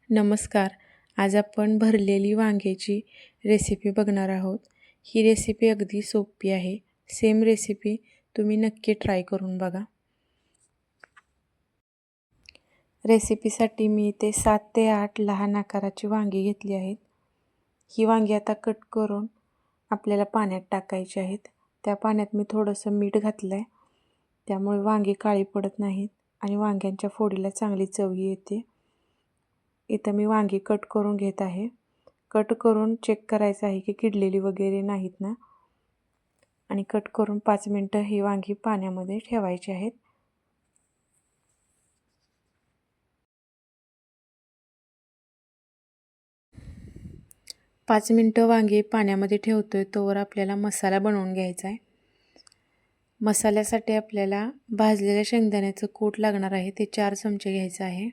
नमस्कार. आज आपण भरलेली वांग्याची रेसिपी बघणार आहोत. ही रेसिपी अगदी सोपी आहे. सेम रेसिपी तुम्ही नक्की ट्राय करून बघा. रेसिपीसाठी मी इथे 7 ते 8 लहान आकाराची वांगी घेतली आहेत. ही वांगी आता कट करून आपल्याला पाण्यात टाकायची आहेत. त्या पाण्यात मी थोडंसं मीठ घातलं आहे. त्यामुळे वांगी काळी पडत नाहीत आणि वांग्यांच्या फोडीला चांगली चव येते. इथं मी वांगी कट करून घेत आहे. कट करून चेक करायचं आहे की किडलेली वगैरे नाहीत ना, आणि कट करून 5 मिनटं ही वांगी पाण्यामध्ये ठेवायची आहेत. पाच मिनटं वांगी पाण्यामध्ये ठेवतोय तोवर आपल्याला मसाला बनवून घ्यायचा आहे. मसाल्यासाठी आपल्याला भाजलेल्या शेंगदाण्याचं कूट लागणार आहे. ते 4 चमचे घ्यायचं आहे.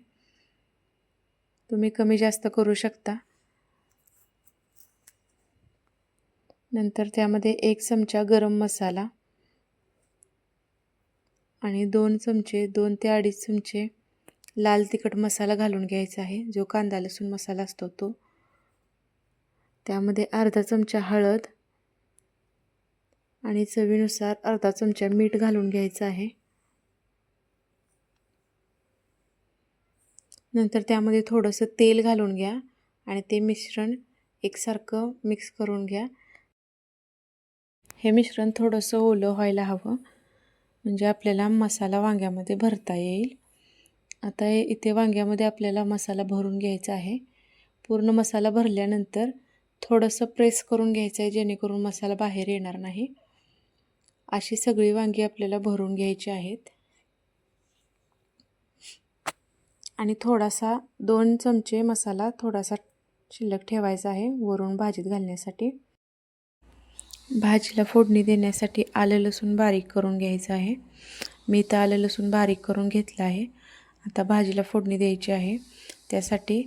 तुम्ही कमी जास्त करू शकता. नंतर त्यामध्ये 1 चमचा गरम मसाला आणि 2 ते अडीच चमचे लाल तिखट मसाला घालून घ्यायचा आहे, जो कांदा लसूण मसाला असतो तो. त्यामध्ये अर्धा चमचा हळद आणि चवीनुसार अर्धा चमचा मीठ घालून घ्यायचं आहे. नंतर त्यामध्ये थोडंसं तेल घालून घ्या आणि ते मिश्रण एकसारखं मिक्स करून घ्या. हे मिश्रण थोडंसं ओलं व्हायला हवं, म्हणजे आपल्याला मसाला वांग्यामध्ये भरता येईल. आता इथे वांग्यामध्ये आपल्याला मसाला भरून घ्यायचा आहे. पूर्ण मसाला भरल्यानंतर थोडंसं प्रेस करून घ्यायचं आहे, जेणेकरून मसाला बाहेर येणार नाही. अशी सगळी वांगी आपल्याला भरून घ्यायची आहेत. आणि थोडासा 2 चमचे मसाला थोडासा शिल्लक ठेवायचा आहे वरून भाजीत घालण्यासाठी. भाजीला फोडणी देण्यासाठी आलं लसूण बारीक करून घ्यायचं आहे. मी इथं आलं लसूण बारीक करून घेतलं आहे. आता भाजीला फोडणी द्यायची आहे. त्यासाठी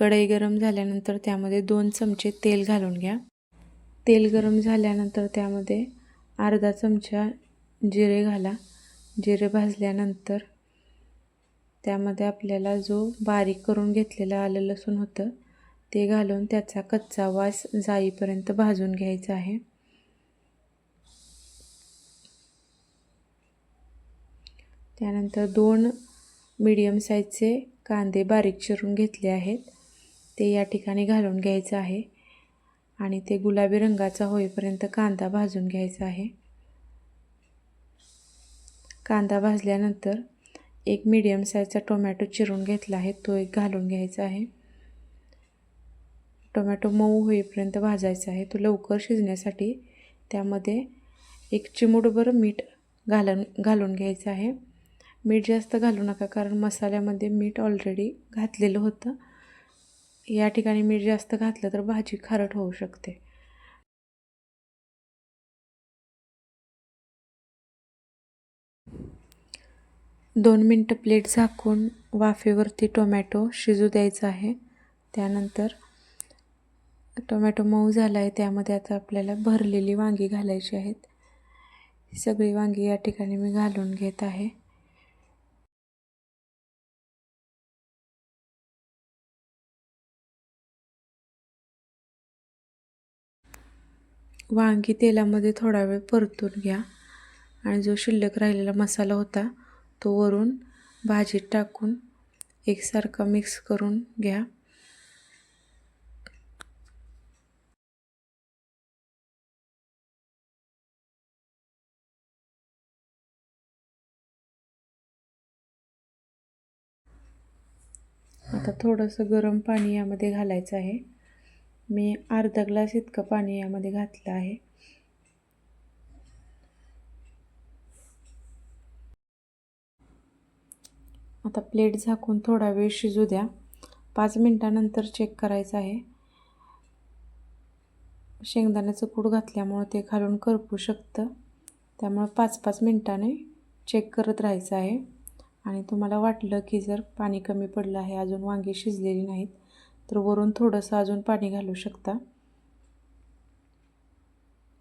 कढई गरम झाल्यानंतर त्यामध्ये 2 चमचे तेल घालून घ्या. तेल गरम झाल्यानंतर त्यामध्ये अर्धा चमचा जिरे घाला. जिरे भाजल्यानंतर त्यामध्ये आपल्याला जो बारीक करून घेतलेलं आलं लसूण होतं ते घालून त्याचा कच्चा वास जाईपर्यंत भाजून घ्यायचा आहे. त्यानंतर 2 मीडियम साईजचे कांदे बारीक चिरून घेतले आहेत, ते या ठिकाणी घालून घ्यायचं आहे आणि ते गुलाबी रंगाचा होईपर्यंत कांदा भाजून घ्यायचा आहे. कांदा भाजल्यानंतर 1 मीडियम साईजचा टोमॅटो चिरून घेतला आहे, तो एक घालून घ्यायचा आहे. टोमॅटो मऊ होईपर्यंत भाजायचा आहे. तो लवकर शिजण्यासाठी त्यामध्ये 1 चिमूटभर मीठ घालून घ्यायचं आहे. मीठ जास्त घालू नका, कारण मसाल्यामध्ये मीठ ऑलरेडी घातलेलं होतं. या ठिकाणी मीठ जास्त घातलं तर भाजी खारट होऊ शकते. दोन मिनटं प्लेट झाकून वाफेवरती टोमॅटो शिजू द्यायचा आहे. त्यानंतर टोमॅटो मऊ झाला आहे, त्यामध्ये आता आपल्याला भरलेली वांगी घालायची आहेत. सगळी वांगी या ठिकाणी मी घालून घेत आहे. वांगी तेलामध्ये थोडा वेळ परतून घ्या आणि जो शिल्लक राहिलेला मसाला होता तो वरून भाजीत टाकून एकसारखा मिक्स करून घ्या. आता थोडंसं गरम पाणी यामध्ये घालायचं आहे. मी अर्धा ग्लास इतकं पाणी यामध्ये घातलं आहे. आता प्लेट झाकून थोडा वेळ शिजू द्या. 5 मिनटानंतर चेक करायचं आहे. शेंगदाण्याचं कूट घातल्यामुळे ते खालून करपू शकतं, त्यामुळे 5-5 मिनटाने चेक करत राहायचं आहे. आणि तुम्हाला वाटलं की जर पाणी कमी पडलं आहे, अजून वांगी शिजलेली नाहीत, तर वरून थोडंसं अजून पाणी घालू शकता.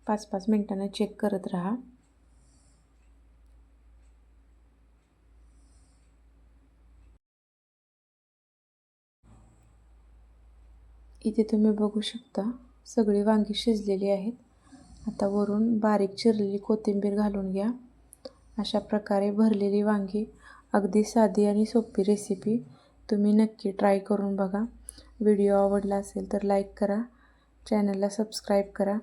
5-5 मिनटाने चेक करत राहा. इथे तुम्ही बघू शकता सगळी वांगी शिजलेली आहेत. आता वरून बारीक चिरलेली कोथिंबीर घालून घ्या. अशा प्रकारे भरलेली वांगी, अगदी साधी आणि सोपी रेसिपी तुम्ही नक्की ट्राय करून बघा. व्हिडिओ आवडला असेल तर लाईक करा, चॅनलला सबस्क्राईब करा.